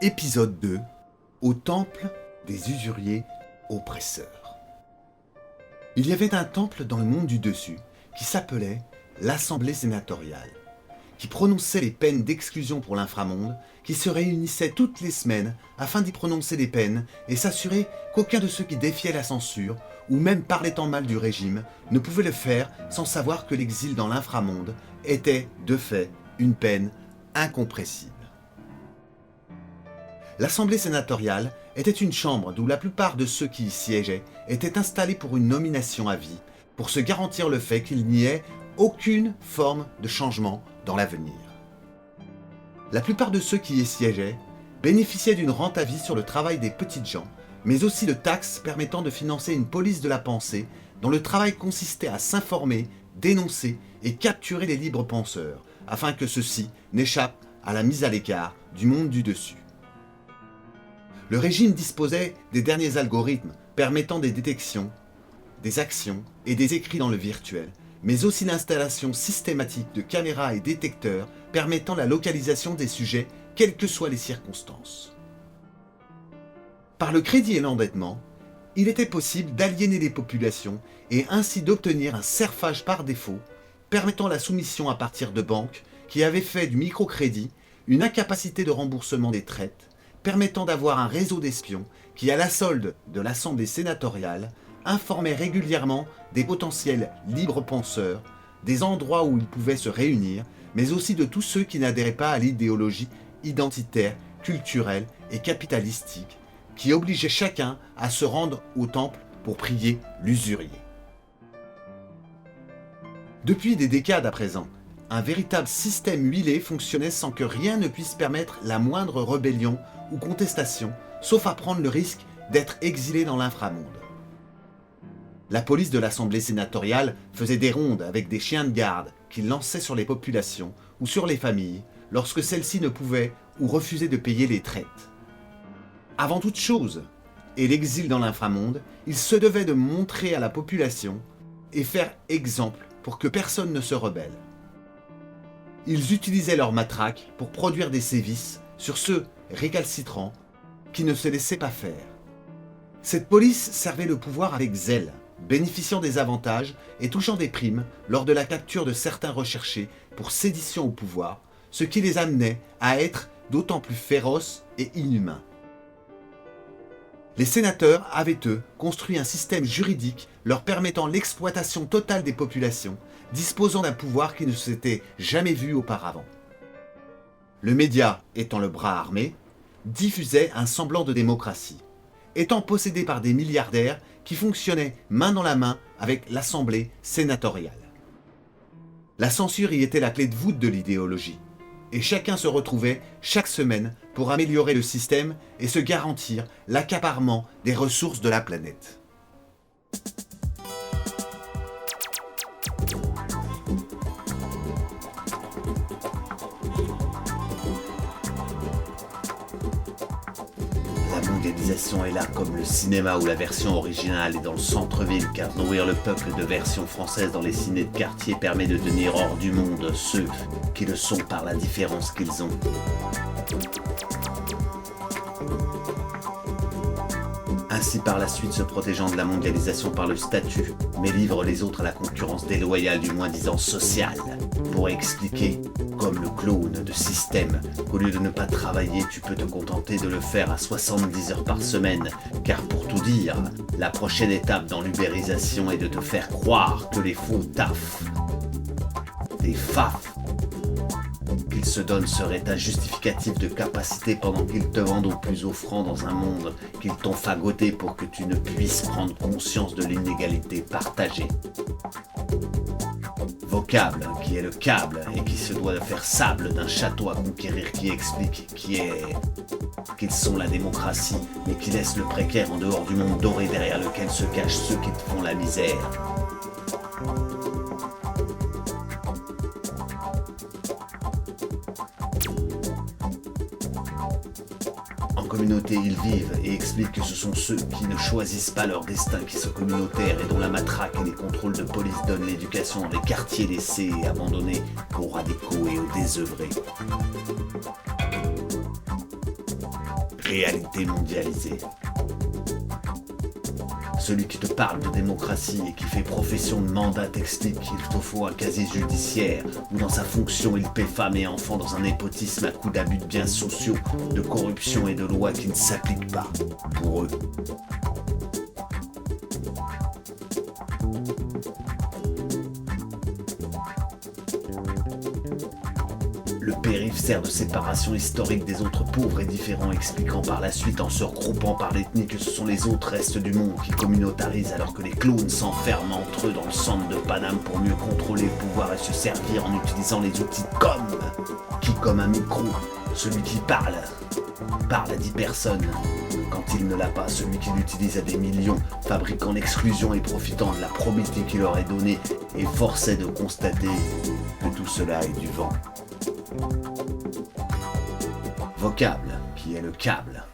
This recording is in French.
Épisode 2. Au temple des usuriers oppresseurs. Il y avait un temple dans le monde du dessus qui s'appelait l'Assemblée sénatoriale, qui prononçait les peines d'exclusion pour l'inframonde, qui se réunissait toutes les semaines afin d'y prononcer des peines et s'assurer qu'aucun de ceux qui défiaient la censure ou même parlaient en mal du régime ne pouvait le faire sans savoir que l'exil dans l'inframonde était, de fait, une peine incompressible. L'Assemblée sénatoriale était une chambre d'où la plupart de ceux qui y siégeaient étaient installés pour une nomination à vie, pour se garantir le fait qu'il n'y ait aucune forme de changement dans l'avenir. La plupart de ceux qui y siégeaient bénéficiaient d'une rente à vie sur le travail des petites gens, mais aussi de taxes permettant de financer une police de la pensée dont le travail consistait à s'informer, dénoncer et capturer les libres penseurs, afin que ceux-ci n'échappent à la mise à l'écart du monde du dessus. Le régime disposait des derniers algorithmes permettant des détections, des actions et des écrits dans le virtuel, mais aussi l'installation systématique de caméras et détecteurs permettant la localisation des sujets, quelles que soient les circonstances. Par le crédit et l'endettement, il était possible d'aliéner les populations et ainsi d'obtenir un serfage par défaut, permettant la soumission à partir de banques qui avaient fait du microcrédit une incapacité de remboursement des traites, permettant d'avoir un réseau d'espions qui, à la solde de l'Assemblée sénatoriale, informait régulièrement des potentiels libres penseurs, des endroits où ils pouvaient se réunir, mais aussi de tous ceux qui n'adhéraient pas à l'idéologie identitaire, culturelle et capitalistique, qui obligeait chacun à se rendre au temple pour prier l'usurier. Depuis des décades à présent, un véritable système huilé fonctionnait sans que rien ne puisse permettre la moindre rébellion ou contestation, sauf à prendre le risque d'être exilé dans l'inframonde. La police de l'Assemblée sénatoriale faisait des rondes avec des chiens de garde qu'ils lançaient sur les populations ou sur les familles lorsque celles-ci ne pouvaient ou refusaient de payer les traites. Avant toute chose, et l'exil dans l'inframonde, il se devait de montrer à la population et faire exemple pour que personne ne se rebelle. Ils utilisaient leurs matraques pour produire des sévices sur ceux récalcitrants qui ne se laissaient pas faire. Cette police servait le pouvoir avec zèle, bénéficiant des avantages et touchant des primes lors de la capture de certains recherchés pour sédition au pouvoir, ce qui les amenait à être d'autant plus féroces et inhumains. Les sénateurs avaient, eux, construit un système juridique leur permettant l'exploitation totale des populations, disposant d'un pouvoir qui ne s'était jamais vu auparavant. Le média, étant le bras armé, diffusait un semblant de démocratie, étant possédé par des milliardaires qui fonctionnaient main dans la main avec l'Assemblée sénatoriale. La censure y était la clé de voûte de l'idéologie, et chacun se retrouvait chaque semaine pour améliorer le système et se garantir l'accaparement des ressources de la planète. La mondialisation est là comme le cinéma où la version originale est dans le centre-ville, car nourrir le peuple de versions françaises dans les cinés de quartier permet de tenir hors du monde ceux qui le sont par la différence qu'ils ont. Ainsi par la suite se protégeant de la mondialisation par le statut, mais livre les autres à la concurrence déloyale du moins-disant social, pour expliquer, comme le clown de système, qu'au lieu de ne pas travailler, tu peux te contenter de le faire à 70 heures par semaine, car pour tout dire, la prochaine étape dans l'ubérisation est de te faire croire que les faux taf, des faf, qu'ils se donnent serait un justificatif de capacité pendant qu'ils te vendent au plus offrant dans un monde qu'ils t'ont fagoté pour que tu ne puisses prendre conscience de l'inégalité partagée. Vocable qui est le câble et qui se doit de faire sable d'un château à conquérir qui explique qu'ils sont la démocratie mais qui laisse le précaire en dehors du monde doré derrière lequel se cachent ceux qui te font la misère. En communauté, ils vivent et expliquent que ce sont ceux qui ne choisissent pas leur destin qui sont communautaires et dont la matraque et les contrôles de police donnent l'éducation dans les quartiers laissés et abandonnés aux radicaux et aux désœuvrés. réalité mondialisée. Celui qui te parle de démocratie et qui fait profession de mandat t'explique qu'il te faut un casier judiciaire, où dans sa fonction il paie femmes et enfants dans un népotisme à coups d'abus de biens sociaux, de corruption et de lois qui ne s'appliquent pas pour eux. Le périph' sert de séparation historique des autres pauvres et différents, expliquant par la suite en se regroupant par l'ethnie que ce sont les autres restes du monde qui communautarisent alors que les clones s'enferment entre eux dans le centre de Paname pour mieux contrôler le pouvoir et se servir en utilisant les outils comme un micro, celui qui parle à 10 personnes. Quand il ne l'a pas, celui qui l'utilise à des millions, fabriquant l'exclusion et profitant de la probité qu'il leur est donnée, et force est de constater que tout cela est du vent. Vocable, qui est le câble.